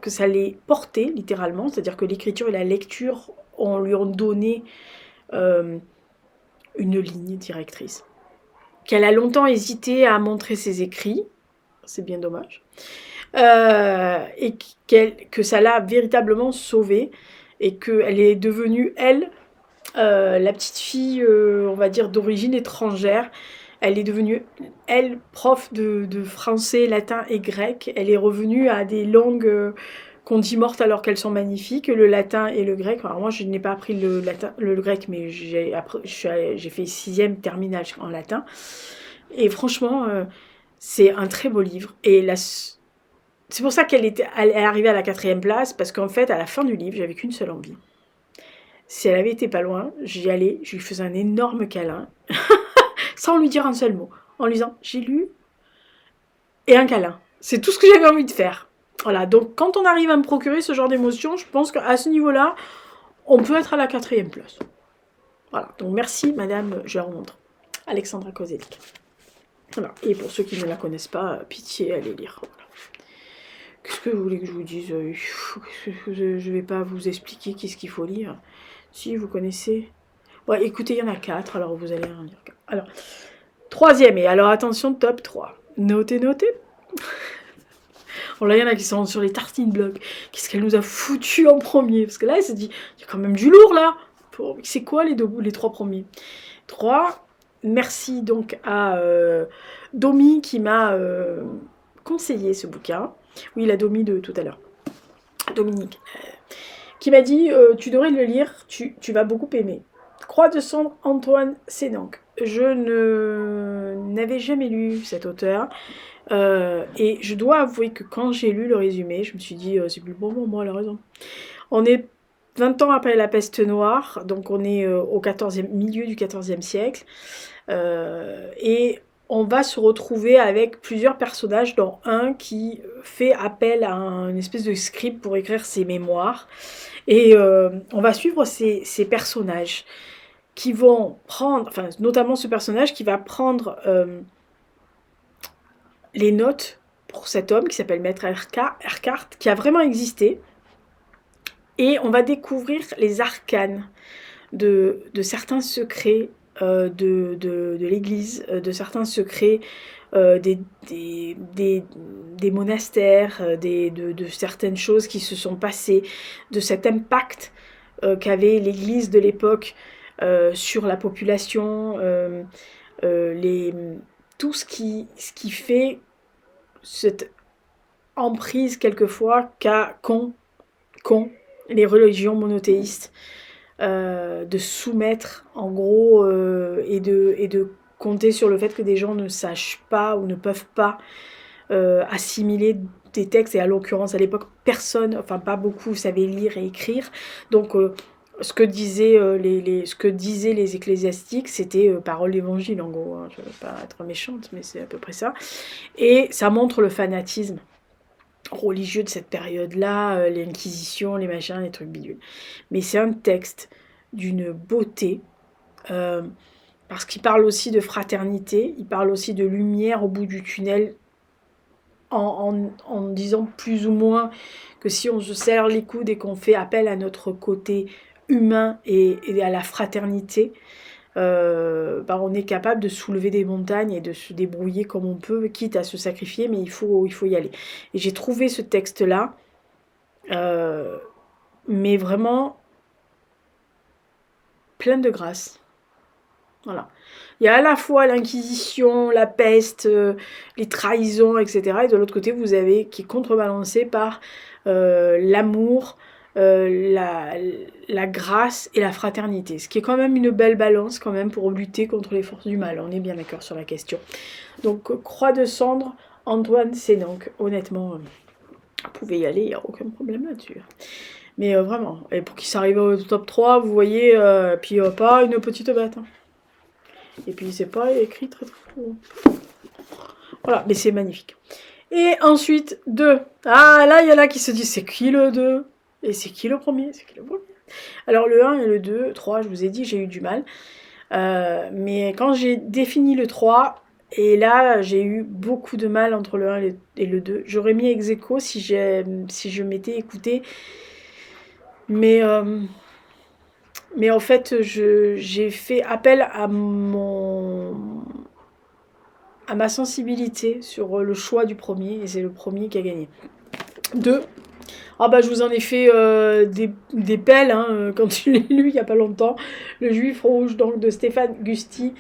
Speaker 1: ça l'ait portée, littéralement. C'est-à-dire que l'écriture et la lecture lui ont donné une ligne directrice. Qu'elle a longtemps hésité à montrer ses écrits, c'est bien dommage, et que ça l'a véritablement sauvée, et qu'elle est devenue, elle, la petite fille, on va dire, d'origine étrangère. Elle est devenue, elle, prof de français, latin et grec. Elle est revenue à des langues qu'on dit mortes alors qu'elles sont magnifiques, le latin et le grec. Alors moi, je n'ai pas appris le latin, le grec, mais j'ai fait 6e terminale en latin. Et franchement, c'est un très beau livre. Et c'est pour ça elle est arrivée à la 4e place, parce qu'en fait, à la fin du livre, j'avais qu'une seule envie. Si elle avait été pas loin, j'y allais, je lui faisais un énorme câlin, sans lui dire un seul mot, en lui disant « j'ai lu » et un câlin. C'est tout ce que j'avais envie de faire. Voilà, donc quand on arrive à me procurer ce genre d'émotion, je pense qu'à ce niveau-là, on peut être à la 4e place. Voilà, donc merci madame, je la remontre, Alexandra Kozelik. Voilà, et pour ceux qui ne la connaissent pas, pitié, allez lire. Voilà. Qu'est-ce que vous voulez que je vous dise? Je ne vais pas vous expliquer qu'est-ce qu'il faut lire. Si, vous connaissez. Ouais, écoutez, il y en a 4, alors vous allez en lire 4. Alors, 3e, et alors attention, top 3. Notez, notez. Bon, là, il y en a qui sont sur les tartines blog. Qu'est-ce qu'elle nous a foutu en premier? Parce que là, elle s'est dit, il y a quand même du lourd, là. C'est quoi les 3 premiers? 3, merci donc à Domi qui m'a conseillé ce bouquin. Oui, la Domi de tout à l'heure. Dominique. Qui m'a dit, tu devrais le lire, tu vas beaucoup aimer. Croix de cendre, Antoine Sénanque. Je n'avais jamais lu cet auteur. Et je dois avouer que quand j'ai lu le résumé, je me suis dit, c'est plus bon pour moi, elle a raison. On est 20 ans après la peste noire, donc on est au milieu du 14e siècle. Et on va se retrouver avec plusieurs personnages, dont un qui fait appel à une espèce de script pour écrire ses mémoires. Et on va suivre ces personnages qui vont prendre, enfin notamment ce personnage qui va prendre les notes pour cet homme qui s'appelle Maître Erkart, qui a vraiment existé. Et on va découvrir les arcanes de certains secrets de l'Église, de certains secrets des monastères, de certaines choses qui se sont passées, de cet impact qu'avait l'Église de l'époque sur la population, tout ce qui fait cette emprise quelquefois qu'ont les religions monothéistes, de soumettre en gros et de compter sur le fait que des gens ne sachent pas ou ne peuvent pas assimiler des textes, et à l'occurrence à l'époque personne, enfin pas beaucoup savait lire et écrire, donc ce que disaient les ecclésiastiques, c'était parole d'évangile en gros, hein. Je ne veux pas être méchante, mais c'est à peu près ça, et ça montre le fanatisme religieux de cette période-là, l'inquisition, les machins, les trucs bidules. Mais c'est un texte d'une beauté, parce qu'il parle aussi de fraternité, il parle aussi de lumière au bout du tunnel, en disant plus ou moins que si on se serre les coudes et qu'on fait appel à notre côté humain et à la fraternité, on est capable de soulever des montagnes et de se débrouiller comme on peut, quitte à se sacrifier, mais il faut y aller. Et j'ai trouvé ce texte-là, mais vraiment plein de grâce. Voilà. Il y a à la fois l'Inquisition, la peste, les trahisons, etc. Et de l'autre côté, vous avez qui est contrebalancé par l'amour, la grâce et la fraternité. Ce qui est quand même une belle balance quand même pour lutter contre les forces du mal. On est bien d'accord sur la question. Donc, Croix de cendre, Antoine Sénanque. Honnêtement, vous pouvez y aller, il n'y a aucun problème là-dessus. Mais vraiment, et pour qu'il s'arrive au top 3, vous voyez, puis pas une petite bête. Hein. Et puis c'est pas écrit très très gros. Voilà, mais c'est magnifique. Et ensuite, 2. Ah, là, il y en a qui se disent, c'est qui le 2? Et c'est qui le premier? C'est qui le premier? Alors, le 1 et le 2, 3, je vous ai dit, j'ai eu du mal. Mais quand j'ai défini le 3, et là, j'ai eu beaucoup de mal entre le 1 et le 2. J'aurais mis ex aequo si je m'étais écoutée. Mais en fait, j'ai fait appel à ma sensibilité sur le choix du premier, et c'est le premier qui a gagné. 2. Ah bah je vous en ai fait des pelles hein, quand je l'ai lu il n'y a pas longtemps. Le Juif rouge donc de Stéphane Gusti.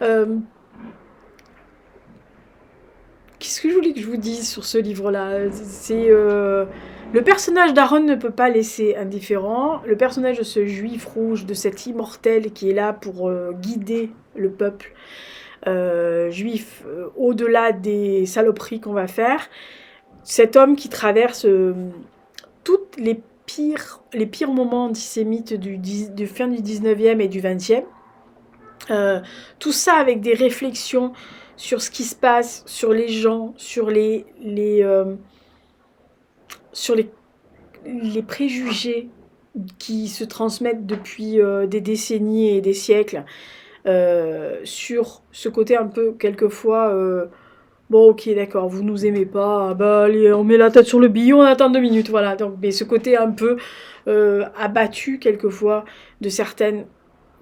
Speaker 1: Qu'est-ce que je voulais que je vous dise sur ce livre-là? Le personnage d'Aaron ne peut pas laisser indifférent. Le personnage de ce juif rouge, de cet immortel qui est là pour guider le peuple juif au-delà des saloperies qu'on va faire. Cet homme qui traverse tous les pires moments antisémites du fin du 19e et du 20e. Tout ça avec des réflexions sur ce qui se passe, sur les gens, sur les préjugés qui se transmettent depuis des décennies et des siècles, sur ce côté un peu quelquefois bon ok d'accord, vous nous aimez pas, bah allez on met la tête sur le billon, on attend 2 minutes, voilà. Donc, mais ce côté un peu abattu quelquefois de certaines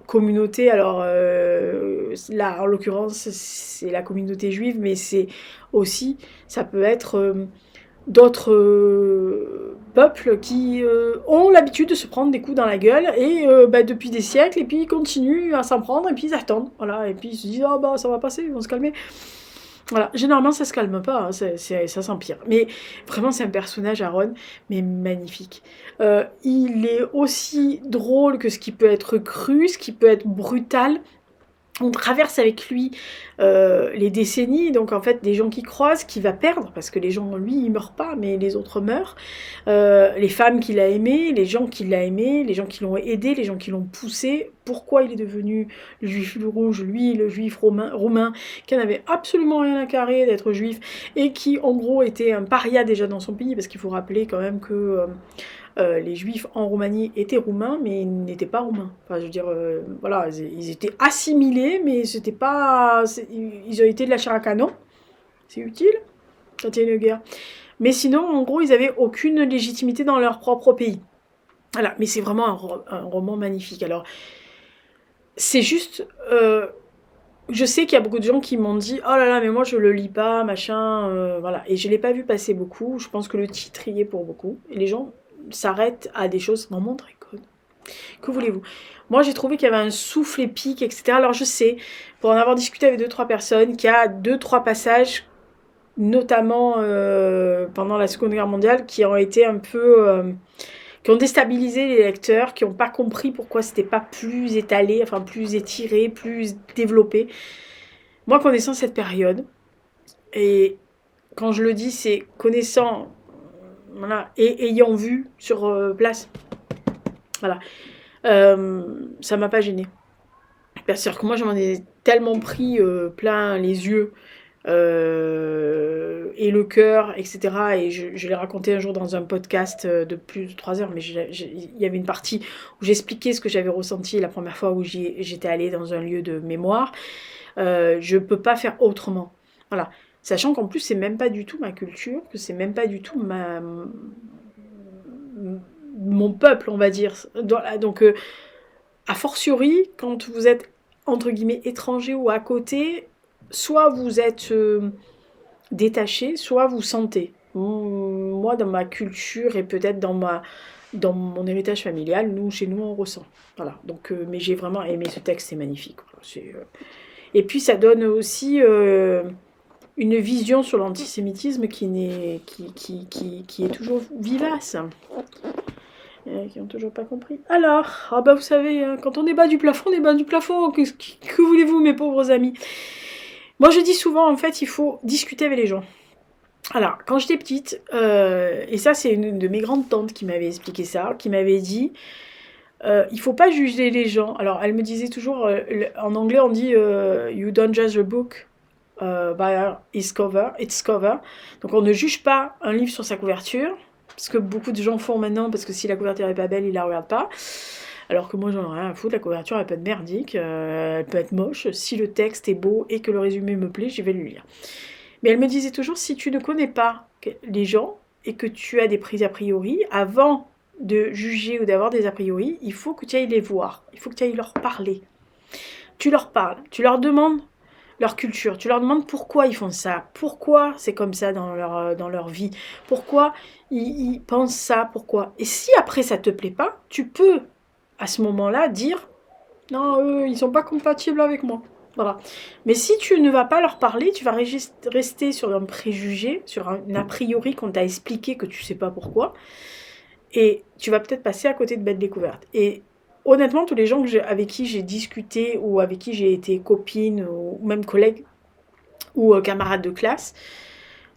Speaker 1: communautés, alors là en l'occurrence c'est la communauté juive, mais c'est aussi, ça peut être d'autres peuples qui ont l'habitude de se prendre des coups dans la gueule et depuis des siècles, et puis ils continuent à s'en prendre et puis ils attendent, voilà, et puis ils se disent ah bah ça va passer, ils vont se calmer. Voilà, généralement ça se calme pas, hein, ça s'empire. Mais vraiment c'est un personnage Aaron, mais magnifique. Il est aussi drôle que ce qui peut être cru, ce qui peut être brutal. On traverse avec lui les décennies, donc en fait des gens qui croisent, qui va perdre, parce que les gens, lui, ils meurent pas, mais les autres meurent. Les femmes qu'il a aimées, les gens qui l'ont aimé, les gens qui l'ont aidé, les gens qui l'ont poussé. Pourquoi il est devenu le juif rouge, lui, le juif roumain, qui n'avait absolument rien à carrer d'être juif, et qui en gros était un paria déjà dans son pays, parce qu'il faut rappeler quand même que les juifs en Roumanie étaient roumains, mais ils n'étaient pas roumains. Enfin, je veux dire, voilà, ils étaient assimilés, mais c'était pas... Ils ont été de la chair à canon. C'est utile quand il y a une guerre. Mais sinon, en gros, ils avaient aucune légitimité dans leur propre pays. Voilà, mais c'est vraiment un roman magnifique. Alors, c'est juste... je sais qu'il y a beaucoup de gens qui m'ont dit « Oh là là, mais moi je le lis pas, machin... voilà. » Et je l'ai pas vu passer beaucoup. Je pense que le titre y est pour beaucoup. Et les gens s'arrête à des choses. Maman Dracon. Que voulez-vous? Moi, j'ai trouvé qu'il y avait un souffle épique, etc. Alors, je sais, pour en avoir discuté avec 2-3 personnes, qu'il y a 2-3 passages, notamment pendant la Seconde Guerre mondiale, qui ont été un peu... qui ont déstabilisé les lecteurs, qui n'ont pas compris pourquoi c'était pas plus étalé, enfin plus étiré, plus développé. Moi, connaissant cette période, et quand je le dis, c'est connaissant... Voilà, et ayant vu sur place, voilà, ça m'a pas gêné. C'est-à-dire que moi j'en ai tellement pris plein les yeux et le cœur, etc. Et je l'ai raconté un jour dans un podcast de plus de 3 heures, mais il y avait une partie où j'expliquais ce que j'avais ressenti la première fois où j'étais allée dans un lieu de mémoire. Je peux pas faire autrement. Voilà. Sachant qu'en plus, c'est même pas du tout ma culture, que c'est même pas du tout mon peuple, on va dire. Donc, a fortiori, quand vous êtes, entre guillemets, étranger ou à côté, soit vous êtes détaché, soit vous sentez. Moi, dans ma culture et peut-être dans mon héritage familial, chez nous, on ressent. Voilà. Donc, mais j'ai vraiment aimé ce texte, c'est magnifique. Et puis, ça donne aussi... une vision sur l'antisémitisme qui est toujours vivace. Qui n'ont toujours pas compris. Alors, vous savez, quand on est bas du plafond, on est bas du plafond. Que voulez-vous, mes pauvres amis? Moi, je dis souvent, en fait, il faut discuter avec les gens. Alors, quand j'étais petite, et ça, c'est une de mes grandes tantes qui m'avait expliqué ça, qui m'avait dit... il faut pas juger les gens. Alors, elle me disait toujours... en anglais, on dit you don't judge a book by its cover. Donc on ne juge pas un livre sur sa couverture, ce que beaucoup de gens font maintenant, parce que si la couverture est pas belle, ils la regardent pas. Alors que moi j'en ai rien à foutre, la couverture elle peut être merdique, elle peut être moche, si le texte est beau et que le résumé me plaît, je vais le lire. Mais elle me disait toujours, si tu ne connais pas les gens et que tu as des a priori, avant de juger ou d'avoir des a priori, il faut que tu ailles les voir, il faut que tu ailles leur parler. Tu leur parles, tu leur demandes leur culture, tu leur demandes pourquoi ils font ça, pourquoi c'est comme ça dans leur vie, pourquoi ils pensent ça, pourquoi. Et si après ça te plaît pas, tu peux à ce moment-là dire non, eux ils sont pas compatibles avec moi. Voilà. Mais si tu ne vas pas leur parler, tu vas rester sur un préjugé, sur un a priori qu'on t'a expliqué que tu sais pas pourquoi, et tu vas peut-être passer à côté de belles découvertes. Et honnêtement, tous les gens avec qui j'ai discuté ou avec qui j'ai été copine ou même collègue ou camarade de classe,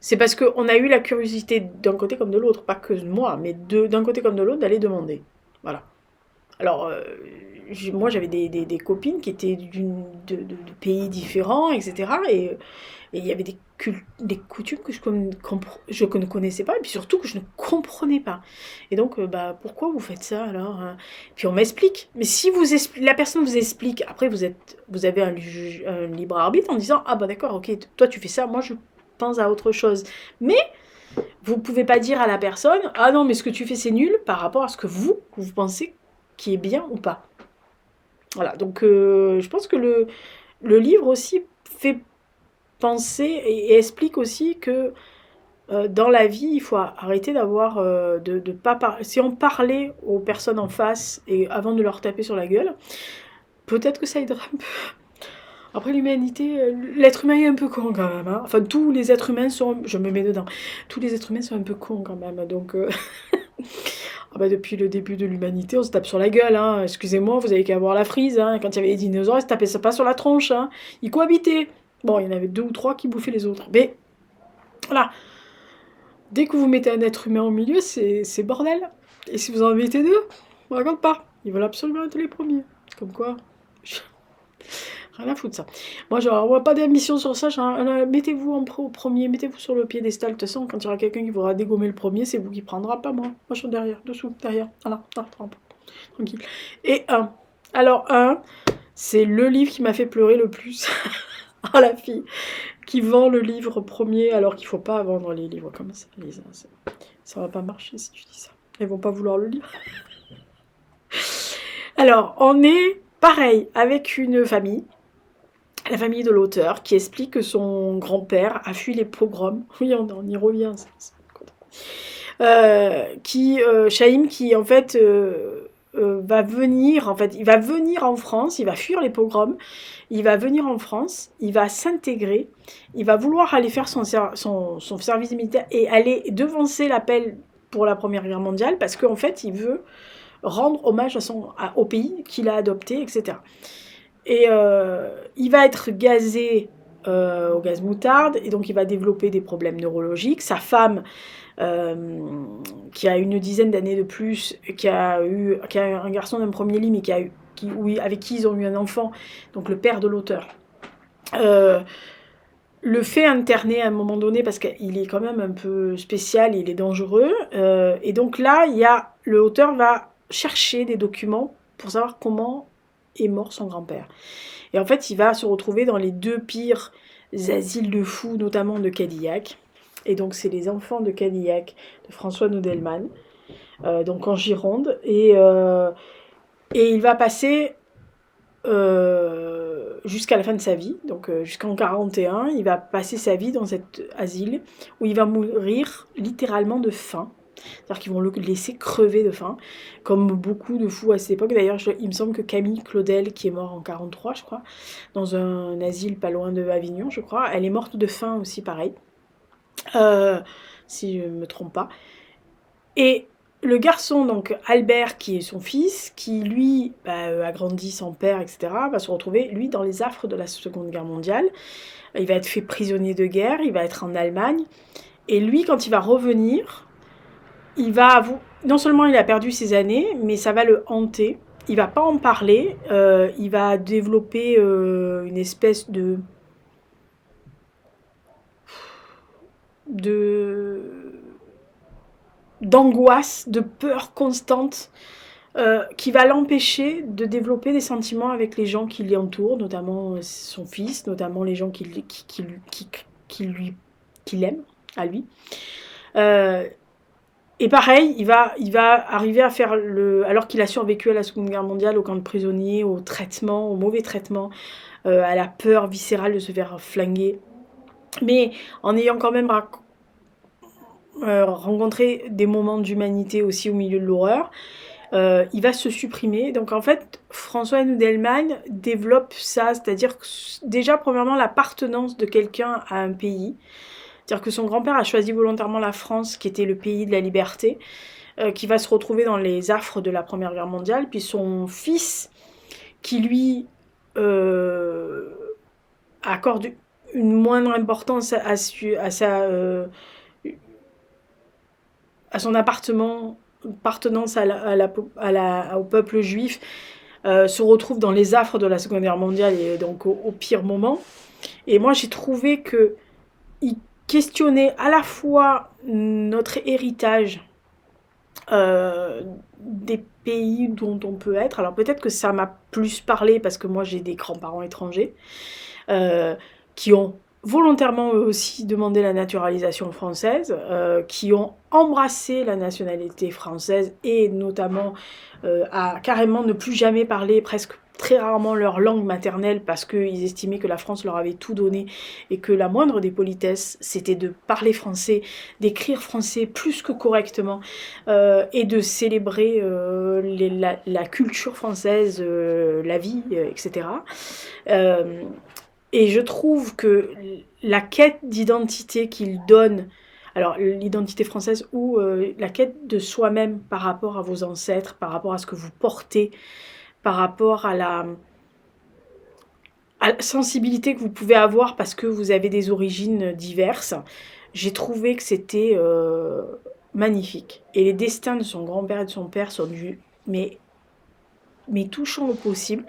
Speaker 1: c'est parce qu'on a eu la curiosité d'un côté comme de l'autre, pas que moi, mais d'un côté comme de l'autre, d'aller demander. Voilà. Alors, moi j'avais des copines qui étaient de pays différents, etc. Et il y avait des coutumes que je ne connaissais pas, et puis surtout que je ne comprenais pas. Et donc, bah, pourquoi vous faites ça alors hein? Puis on m'explique. Mais si la personne vous explique, après vous avez un libre arbitre en disant, ah bah d'accord, ok, toi tu fais ça, moi je pense à autre chose. Mais vous ne pouvez pas dire à la personne, ah non, mais ce que tu fais c'est nul par rapport à ce que vous pensez qui est bien ou pas. Voilà, donc je pense que le livre aussi fait penser et explique aussi que dans la vie, il faut arrêter d'avoir de pas si on parlait aux personnes en face et avant de leur taper sur la gueule, peut-être que ça aidera un peu. Après l'humanité, l'être humain est un peu con quand même. Hein. Enfin, tous les êtres humains sont, je me mets dedans, tous les êtres humains sont un peu cons quand même. Donc, ah bah, depuis le début de l'humanité, on se tape sur la gueule. Hein. Excusez-moi, vous avez qu'à voir la frise. Hein. Quand il y avait les dinosaures, ils se tapaient ça pas sur la tronche. Hein. Ils cohabitaient. Bon, il y en avait 2 ou 3 qui bouffaient les autres. Mais voilà, dès que vous mettez un être humain au milieu, c'est bordel. Et si vous en mettez 2, on raconte pas. Ils veulent absolument être les premiers. Comme quoi, rien à foutre ça. Moi, je vois pas d'émission sur ça. Mettez-vous au premier, mettez-vous sur le piédestal. De toute façon, quand il y aura quelqu'un qui voudra dégommer le premier, c'est vous qui prendra, pas moi. Moi, je suis derrière, dessous, derrière. Voilà, tranquille. Et alors, c'est le livre qui m'a fait pleurer le plus. Ah, la fille qui vend le livre premier alors qu'il faut pas vendre les livres comme ça. Lisa, ça va pas marcher si tu dis ça. Elles vont pas vouloir le lire. Alors, on est pareil avec une famille, la famille de l'auteur, qui explique que son grand-père a fui les pogroms. Oui, on y revient. Chaim, qui en fait va venir, il va venir en France, il va fuir les pogroms, il va venir en France, il va s'intégrer, il va vouloir aller faire son service militaire et aller devancer l'appel pour la Première Guerre mondiale parce qu'en fait, il veut rendre hommage au pays qu'il a adopté, etc. Et il va être gazé au gaz moutarde, et donc il va développer des problèmes neurologiques. Sa femme, qui a une dizaine d'années de plus, qui a un garçon d'un premier lit, mais avec qui ils ont eu un enfant, donc le père de l'auteur, le fait interner à un moment donné parce qu'il est quand même un peu spécial, il est dangereux. Et donc là, l'auteur va chercher des documents pour savoir comment est mort son grand-père. Et en fait, il va se retrouver dans les 2 pires asiles de fous, notamment de Cadillac. Et donc, c'est les enfants de Cadillac, de François Nodelman, donc en Gironde. Et il va passer jusqu'à la fin de sa vie, donc jusqu'en 41, il va passer sa vie dans cet asile où il va mourir littéralement de faim. C'est-à-dire qu'ils vont le laisser crever de faim, comme beaucoup de fous à cette époque. D'ailleurs, il me semble que Camille Claudel, qui est mort en 43, je crois, dans un asile pas loin de Avignon, je crois, elle est morte de faim aussi, pareil, si je ne me trompe pas. Et le garçon, donc Albert, qui est son fils, qui lui a grandi sans père, etc., va se retrouver, lui, dans les affres de la Seconde Guerre mondiale. Il va être fait prisonnier de guerre, il va être en Allemagne. Et lui, quand il va revenir, non seulement il a perdu ses années, mais ça va le hanter. Il va pas en parler, il va développer une espèce d'angoisse, de peur constante qui va l'empêcher de développer des sentiments avec les gens qui l'entourent, notamment son fils, notamment les gens qui l'aiment, à lui. Et pareil, il va arriver à faire alors qu'il a survécu à la Seconde Guerre mondiale, au camp de prisonniers, au mauvais traitement, à la peur viscérale de se faire flinguer, mais en ayant quand même rencontré des moments d'humanité aussi au milieu de l'horreur, il va se supprimer. Donc en fait, François Hénou d'Allemagne développe ça, c'est-à-dire que déjà, premièrement, l'appartenance de quelqu'un à un pays. C'est-à-dire que son grand-père a choisi volontairement la France, qui était le pays de la liberté, qui va se retrouver dans les affres de la Première Guerre mondiale, puis son fils, qui lui accorde une moindre importance à son appartenance au peuple juif, se retrouve dans les affres de la Seconde Guerre mondiale et donc au pire moment. Et moi j'ai trouvé qu'il questionnait à la fois notre héritage des pays dont on peut être. Alors peut-être que ça m'a plus parlé parce que moi j'ai des grands-parents étrangers qui ont volontairement eux aussi demandé la naturalisation française, qui ont embrassé la nationalité française et notamment à carrément ne plus jamais parler presque très rarement leur langue maternelle parce qu'ils estimaient que la France leur avait tout donné et que la moindre des politesses c'était de parler français, d'écrire français plus que correctement et de célébrer la culture française, la vie, etc. Et je trouve que la quête d'identité qu'il donne, alors l'identité française ou la quête de soi-même par rapport à vos ancêtres, par rapport à ce que vous portez, par rapport à la sensibilité que vous pouvez avoir parce que vous avez des origines diverses, j'ai trouvé que c'était magnifique. Et les destins de son grand-père et de son père sont mais touchants au possible.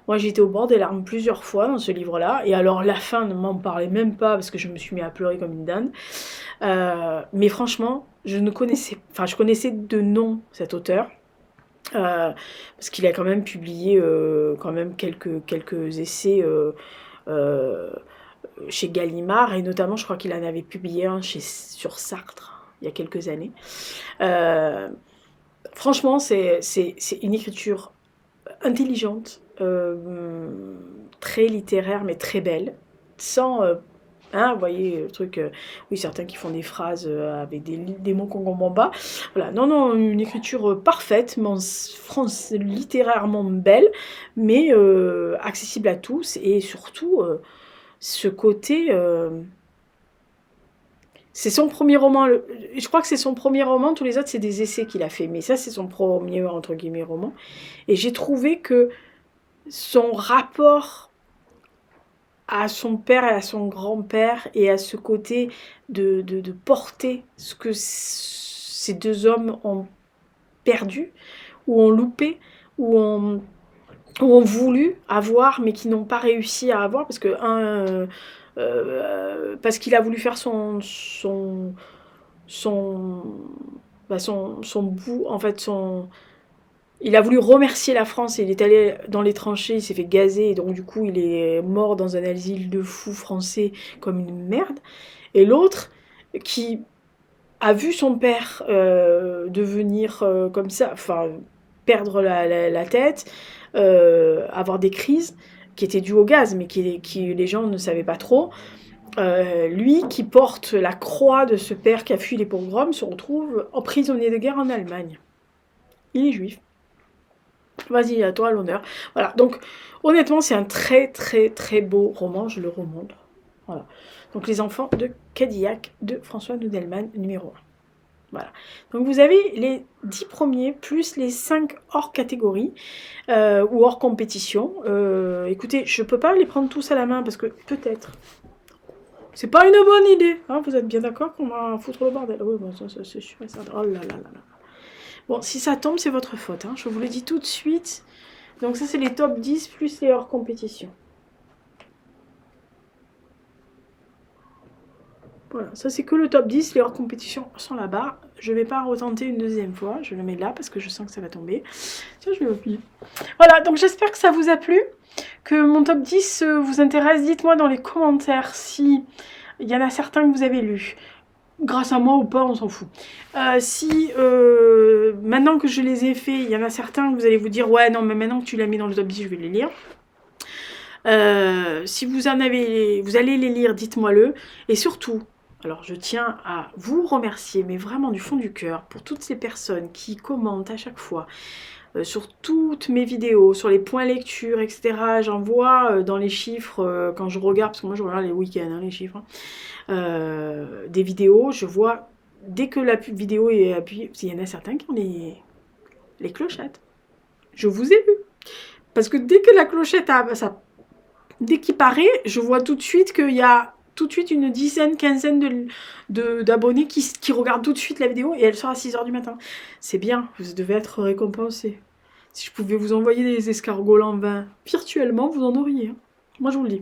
Speaker 1: Moi, j'étais au bord des larmes plusieurs fois dans ce livre-là. Et alors, la fin ne m'en parlait même pas parce que je me suis mis à pleurer comme une dinde. Mais franchement, je connaissais de nom cet auteur. Parce qu'il a quand même publié quand même quelques essais chez Gallimard. Et notamment, je crois qu'il en avait publié un sur Sartre il y a quelques années. Franchement, c'est une écriture intelligente, très littéraire mais très belle, sans vous voyez le truc, oui, certains qui font des phrases avec des mots qu'on comprend pas. Voilà, non, une écriture parfaitement littérairement belle, mais accessible à tous, et surtout ce côté. C'est son premier roman, je crois que c'est son premier roman, tous les autres c'est des essais qu'il a fait, mais ça c'est son premier entre guillemets roman. Et j'ai trouvé que son rapport à son père et à son grand-père et à ce côté de porter ce que ces deux hommes ont perdu, ou ont loupé, ou ont voulu avoir mais qui n'ont pas réussi à avoir parce que parce qu'il a voulu faire son bout, en fait, il a voulu remercier la France et il est allé dans les tranchées, il s'est fait gazer et donc du coup il est mort dans un asile de fous français comme une merde. Et l'autre qui a vu son père devenir comme ça, enfin perdre la tête, avoir des crises qui étaient dues au gaz mais qui les gens ne savaient pas trop. Lui qui porte la croix de ce père qui a fui les pogroms se retrouve prisonnier de guerre en Allemagne. Il est juif. Vas-y, à toi l'honneur. Voilà, donc honnêtement c'est un très très très beau roman, je le remonte. Voilà. Donc Les Enfants de Cadillac de François Hénou d'Allemagne, numéro 1. Voilà. Donc vous avez les 10 premiers plus les 5 hors catégorie ou hors compétition. Écoutez, je peux pas les prendre tous à la main parce que peut-être c'est pas une bonne idée. Hein, vous êtes bien d'accord qu'on va foutre le bordel? Oui, bon, ça c'est sûr et certain. Oh là là là là. Bon, si ça tombe, c'est votre faute. Hein, je vous le dis tout de suite. Donc ça, c'est les top 10 plus les hors compétition. Voilà, ça c'est que le top 10, les hors compétition sont là-bas. Je vais pas retenter une deuxième fois, je le mets là parce que je sens que ça va tomber. Tiens, je vais l'oublier. Voilà, donc j'espère que ça vous a plu, que mon top 10 vous intéresse. Dites-moi dans les commentaires si il y en a certains que vous avez lus. Grâce à moi ou pas, on s'en fout. Si maintenant que je les ai faits, il y en a certains que vous allez vous dire ouais non mais maintenant que tu l'as mis dans le top 10, je vais les lire. Si vous allez les lire, dites-moi-le. Et surtout, Alors je tiens à vous remercier, mais vraiment du fond du cœur, pour toutes ces personnes qui commentent à chaque fois sur toutes mes vidéos, sur les points lecture, etc. J'en vois dans les chiffres, quand je regarde, parce que moi je regarde les week-ends, hein, les chiffres, des vidéos, je vois, dès que la vidéo est appuyée, parce qu'il y en a certains qui ont les clochettes. Je vous ai vu. Parce que dès que la clochette dès qu'il paraît, je vois tout de suite qu'il y a tout de suite une dizaine, quinzaine d'abonnés qui regardent tout de suite la vidéo et elle sort à 6 h du matin. C'est bien, vous devez être récompensé. Si je pouvais vous envoyer des escargots en vin virtuellement, vous en auriez. Hein. Moi, je vous le dis.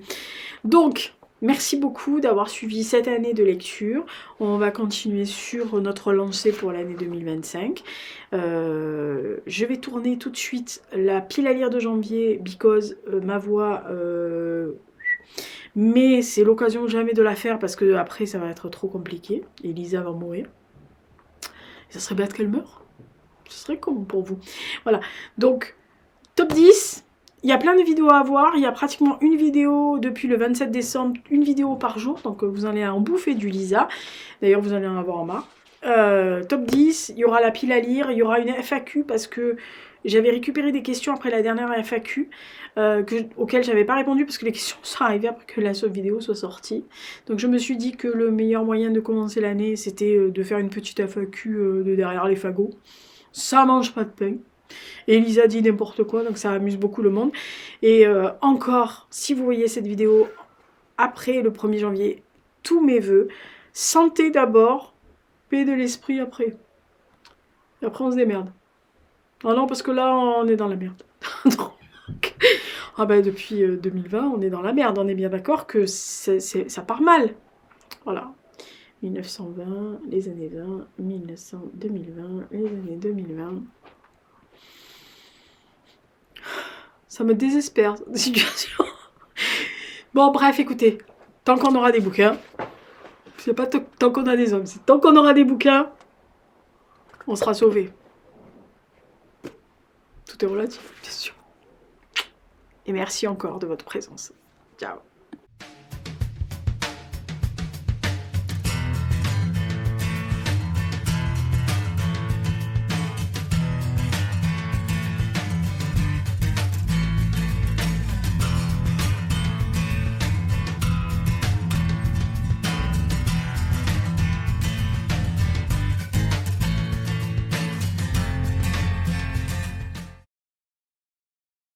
Speaker 1: Donc, merci beaucoup d'avoir suivi cette année de lecture. On va continuer sur notre lancée pour l'année 2025. Je vais tourner tout de suite la pile à lire de janvier, because ma voix... mais c'est l'occasion jamais de la faire parce que après ça va être trop compliqué. Elisa va mourir. Et ça serait bête qu'elle meure. Ce serait comment pour vous? Voilà. Donc, top 10. Il y a plein de vidéos à voir. Il y a pratiquement une vidéo depuis le 27 décembre. Une vidéo par jour. Donc, vous allez en bouffer du Lisa. D'ailleurs, vous allez en avoir en marre. Top 10. Il y aura la pile à lire. Il y aura une FAQ parce que j'avais récupéré des questions après la dernière FAQ auxquelles j'avais pas répondu parce que les questions sont arrivées après que la vidéo soit sortie. Donc je me suis dit que le meilleur moyen de commencer l'année c'était de faire une petite FAQ de derrière les fagots. Ça mange pas de pain. Et Elisa dit n'importe quoi, donc ça amuse beaucoup le monde. Et encore, si vous voyez cette vidéo après le 1er janvier, tous mes vœux. Santé d'abord, paix de l'esprit après. Et après on se démerde. Ah non, parce que là, on est dans la merde. Ah bah depuis 2020, on est dans la merde. On est bien d'accord que ça part mal. Voilà. 1920, les années 20, 2020, les années 2020. Ça me désespère, cette situation. Bon, bref, écoutez. Tant qu'on aura des bouquins, c'est pas tant qu'on a des hommes, c'est tant qu'on aura des bouquins, on sera sauvés. Tout est relatif, bien sûr. Et merci encore de votre présence. Ciao.